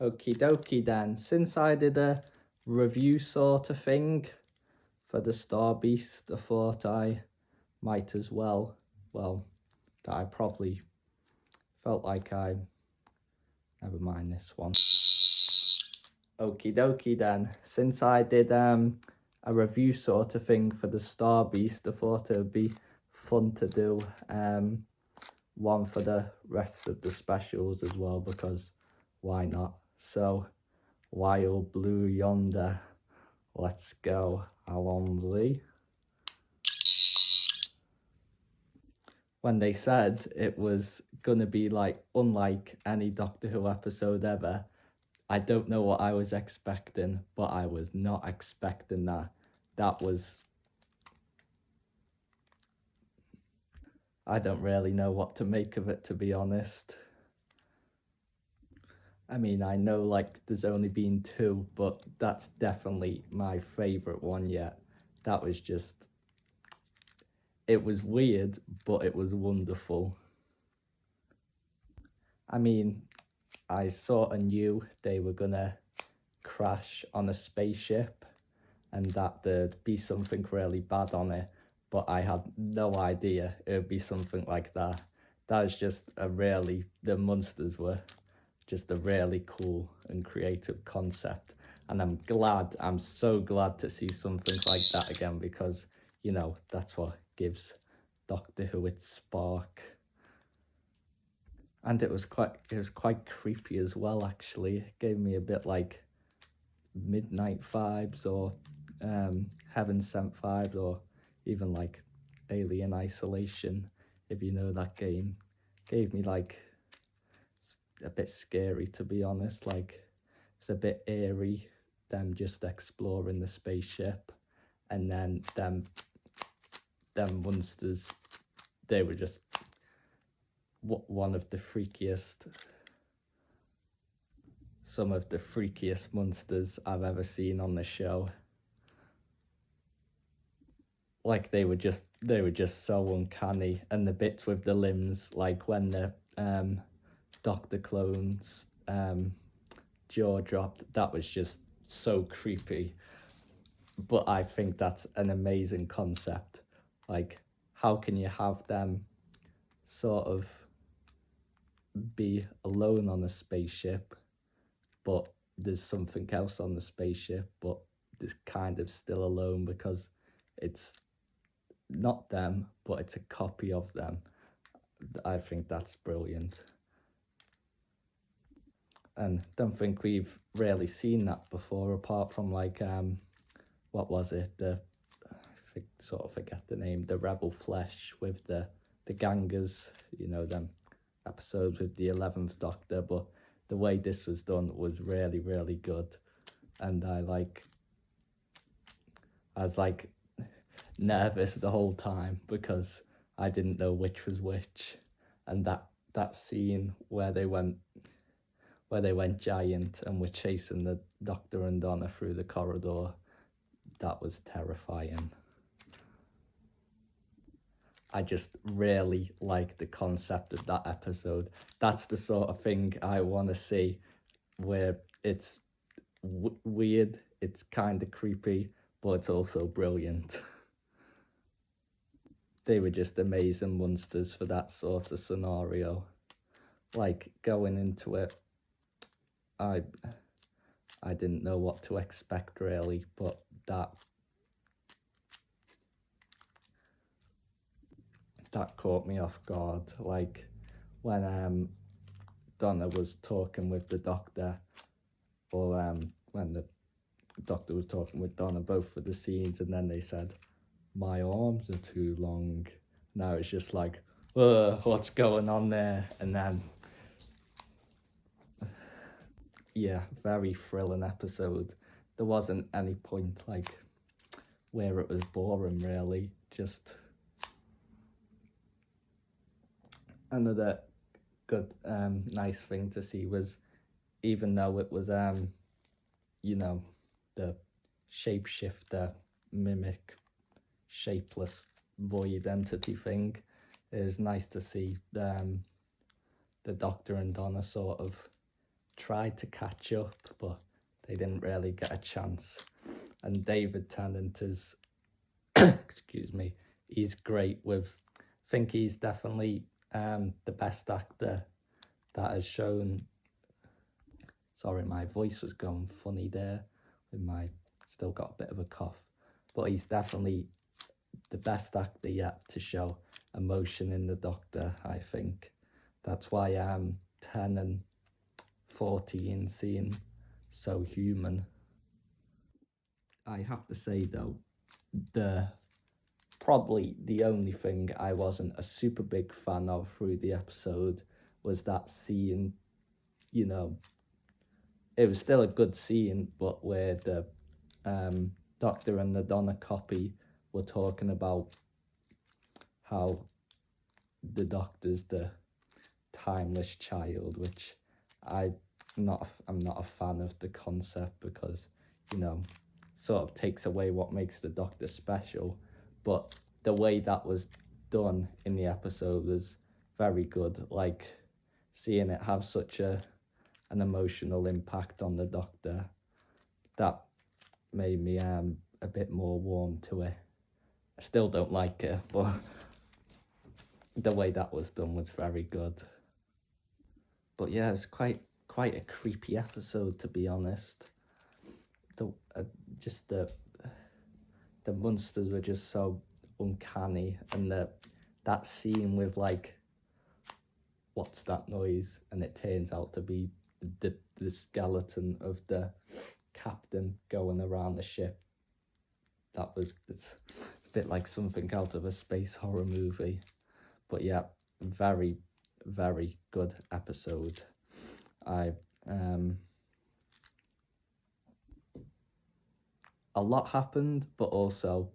Okie dokie then, since I did a review sort of thing for the Star Beast, I thought I might as well, that I probably felt like never mind this one. Okie dokie then, since I did a review sort of thing for the Star Beast, I thought it would be fun to do one for the rest of the specials as well, because why not? So, Wild Blue Yonder, let's go. Allons-y. When they said it was gonna be like unlike any Doctor Who episode ever, I don't know what I was expecting, but I was not expecting that. That was... I don't really know what to make of it, to be honest. I mean, I know like there's only been two, but that's definitely my favourite one yet. That was just... it was weird, but it was wonderful. I mean, I sort of knew they were gonna crash on a spaceship and that there'd be something really bad on it, but I had no idea it would be something like that. That was just the monsters were just a really cool and creative concept. And I'm so glad to see something like that again, because, you know, that's what gives Doctor Who its spark. And it was quite creepy as well, actually. It gave me a bit like Midnight vibes, or Heaven Sent vibes, or even like Alien Isolation, if you know that game. Gave me like a bit scary, to be honest. Like, it's a bit eerie, them just exploring the spaceship, and then them monsters, they were just one of the freakiest, some of the freakiest monsters I've ever seen on the show. Like, they were just so uncanny, and the bits with the limbs, like when the Doctor Clone's jaw dropped, that was just so creepy. But I think that's an amazing concept. Like, how can you have them sort of be alone on a spaceship, but there's something else on the spaceship, but there's kind of still alone because it's not them, but it's a copy of them. I think that's brilliant. And don't think we've really seen that before, apart from like what was it, sort of forget the name, the Rebel Flesh with the gangers, you know, them episodes with the 11th Doctor. But the way this was done was really, really good. And I was like nervous the whole time because I didn't know which was which. And that scene where they went giant and were chasing the Doctor and Donna through the corridor, that was terrifying. I just really like the concept of that episode. That's the sort of thing I want to see, where it's weird, it's kind of creepy, but it's also brilliant. They were just amazing monsters for that sort of scenario. Like, going into it, I didn't know what to expect really, but that caught me off guard. Like, when Donna was talking with the Doctor, or when the Doctor was talking with Donna, both for the scenes, and then they said, "My arms are too long." Now it's just like, what's going on there? And then, yeah, very thrilling episode. There wasn't any point like where it was boring really. Just another good nice thing to see was, even though it was you know, the shapeshifter mimic shapeless void entity thing, it was nice to see the Doctor and Donna sort of tried to catch up, but they didn't really get a chance. And David Tennant is, excuse me, he's great with, I think he's definitely the best actor that has shown, sorry, my voice was going funny there, with my, still got a bit of a cough, but he's definitely the best actor yet to show emotion in the Doctor, I think. That's why 10 and 14 seem so human. I have to say though, probably the only thing I wasn't a super big fan of through the episode was that scene, you know, it was still a good scene, but where the Doctor and the Donna copy were talking about how the Doctor's the timeless child, which I'm not a fan of the concept, because, you know, sort of takes away what makes the Doctor special. But the way that was done in the episode was very good. Like, seeing it have such an emotional impact on the Doctor, that made me a bit more warm to it. I still don't like it, but the way that was done was very good. But yeah, it was quite a creepy episode, to be honest. Just the monsters were just so uncanny, and that scene with, like, what's that noise, and it turns out to be the skeleton of the captain going around the ship. It's a bit like something out of a space horror movie. But yeah, very, very good episode. A lot happened, but also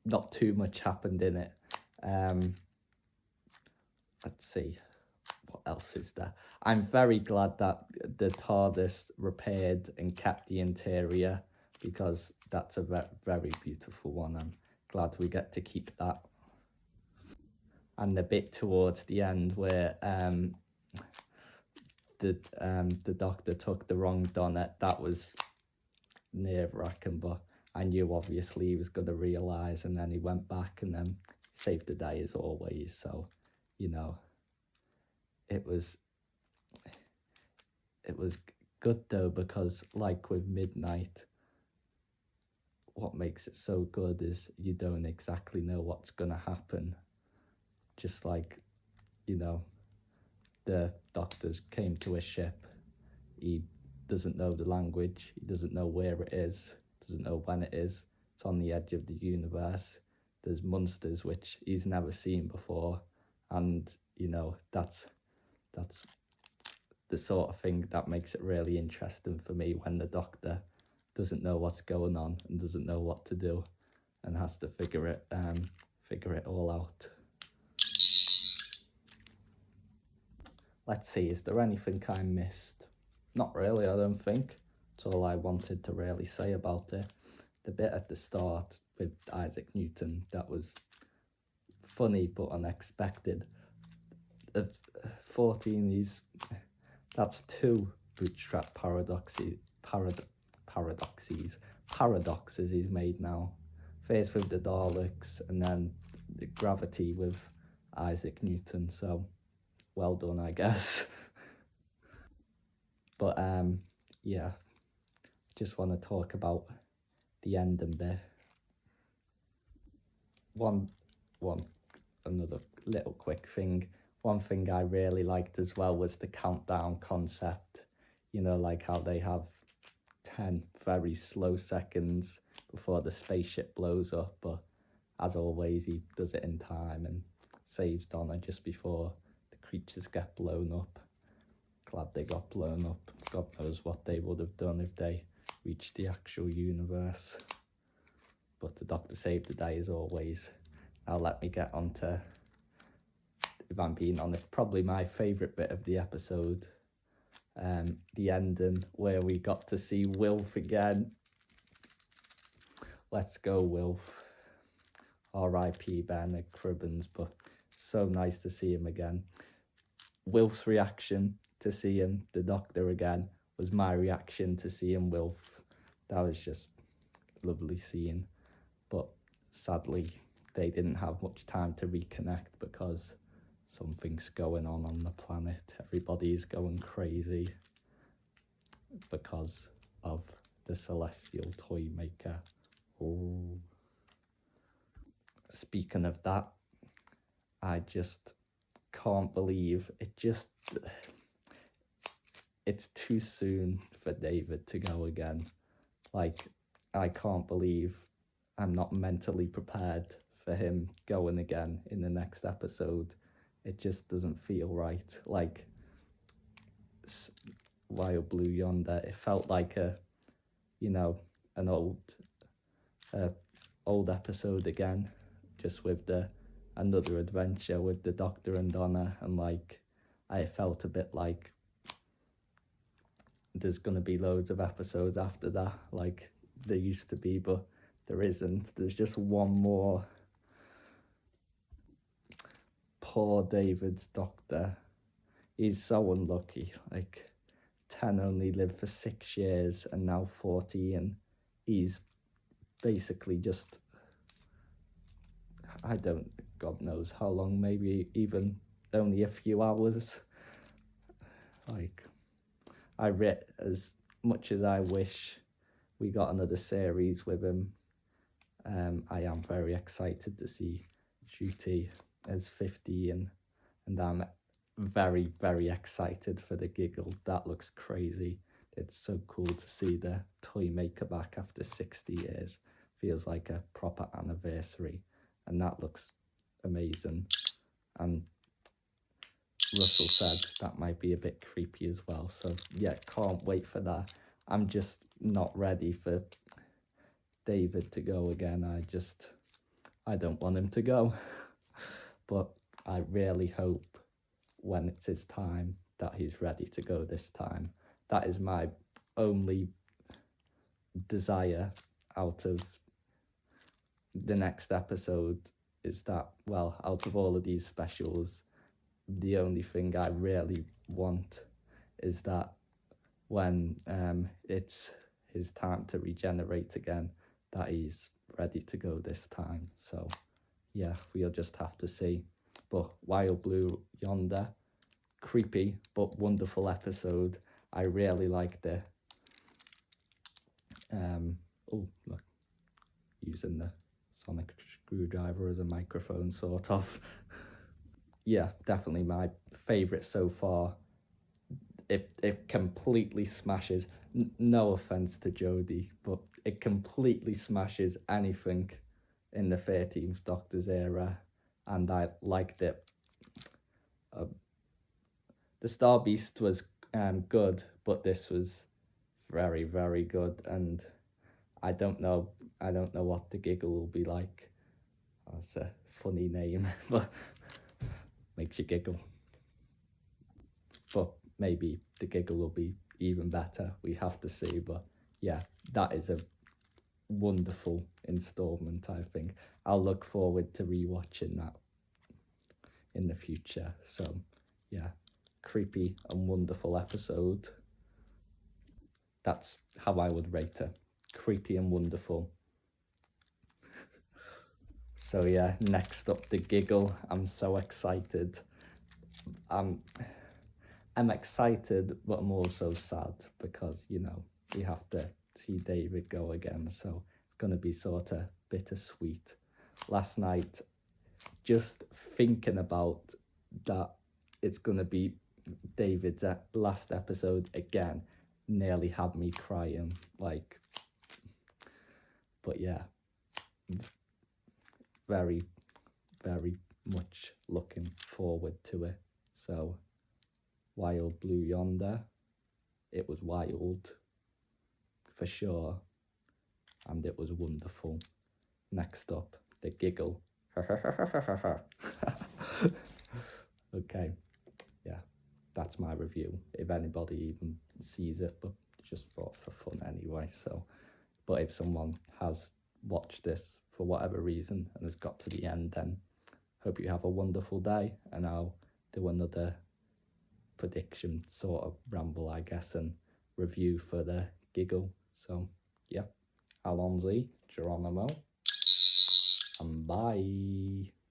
not too much happened in it. Let's see, what else is there? I'm very glad that the TARDIS repaired and kept the interior, because that's a very beautiful one. I'm glad we get to keep that. And the bit towards the end where the Doctor took the wrong Donna, that was nerve-wracking, but I knew obviously he was going to realise, and then he went back and then saved the day as always. So, you know, it was good though, because like with Midnight, what makes it so good is you don't exactly know what's going to happen. Just like, you know, the Doctor's came to a ship, he doesn't know the language, he doesn't know where it is, doesn't know when it is, it's on the edge of the universe, there's monsters which he's never seen before, and, you know, that's the sort of thing that makes it really interesting for me, when the Doctor doesn't know what's going on and doesn't know what to do and has to figure it all out. Let's see, is there anything I missed? Not really, I don't think. That's all I wanted to really say about it. The bit at the start with Isaac Newton, that was funny but unexpected. 14, that's 2 bootstrap paradoxes he's made now. First with the Daleks, and then the gravity with Isaac Newton, so well done, I guess. But yeah, just want to talk about the ending bit. Another little quick thing. One thing I really liked as well was the countdown concept. You know, like how they have 10 very slow seconds before the spaceship blows up, but as always he does it in time and saves Donna just before the creatures get blown up. Glad they got blown up. God knows what they would have done if they reached the actual universe. But the Doctor saved the day as always. Now let me get on to, if I'm being honest, probably my favourite bit of the episode. The ending where we got to see Wilf again. Let's go, Wilf. R.I.P. Bernard Cribbins, but so nice to see him again. Wilf's reaction to see him, the Doctor again, was my reaction to seeing Wilf. That was just lovely seeing. But sadly, they didn't have much time to reconnect because something's going on the planet. Everybody's going crazy because of the celestial toy maker. Oh. Speaking of that, I just can't believe it's too soon for David to go again. Like, I can't believe I'm not mentally prepared for him going again in the next episode. It just doesn't feel right. Like, Wild Blue Yonder, it felt like an old episode again, just with another adventure with the Doctor and Donna, and like I felt a bit like there's gonna be loads of episodes after that, like there used to be, but there isn't. There's just one more. Poor David's Doctor. He's so unlucky. Like 10 only lived for 6 years and now 40, and he's basically just, God knows how long, maybe even only a few hours. Like, as much as I wish we got another series with him, I am very excited to see Judy as 50, and I'm very, very excited for the giggle. That looks crazy. It's so cool to see the toy maker back after 60 years. Feels like a proper anniversary, and that looks amazing. And Russell said that might be a bit creepy as well, so yeah, can't wait for that. I'm just not ready for David to go again. I don't want him to go. But I really hope when it's his time that he's ready to go this time. That is my only desire out of the next episode, is that, well, out of all of these specials, the only thing I really want is that when it's his time to regenerate again, that he's ready to go this time. So yeah, we'll just have to see. But Wild Blue Yonder, creepy but wonderful episode. I really liked it. Oh look, using the sonic screwdriver as a microphone, sort of. Yeah, definitely my favourite so far. It completely smashes. No offence to Jodie, but it completely smashes anything in the 13th Doctor's era, and I liked it. The Star Beast was good, but this was very, very good, and I don't know what the giggle will be like. That's a funny name, but makes you giggle. But maybe the giggle will be even better. We have to see, but yeah, that is a wonderful installment. I think I'll look forward to rewatching that in the future. So yeah, creepy and wonderful episode. That's how I would rate it. Creepy and wonderful. So yeah, next up, the giggle. I'm so excited. I'm excited, but I'm also sad because, we have to see David go again. So it's going to be sort of bittersweet. Last night, just thinking about that it's going to be David's last episode again, nearly had me crying. Like, but yeah, very, very much looking forward to it. So, Wild Blue Yonder, it was wild for sure, and it was wonderful. Next up, the giggle. Okay, yeah, that's my review. If anybody even sees it, but just for fun anyway. So, but if someone has watched this for whatever reason and has got to the end, then hope you have a wonderful day, and I'll do another prediction sort of ramble, I guess, and review for the giggle. So yeah, Allons-y, Geronimo, and bye.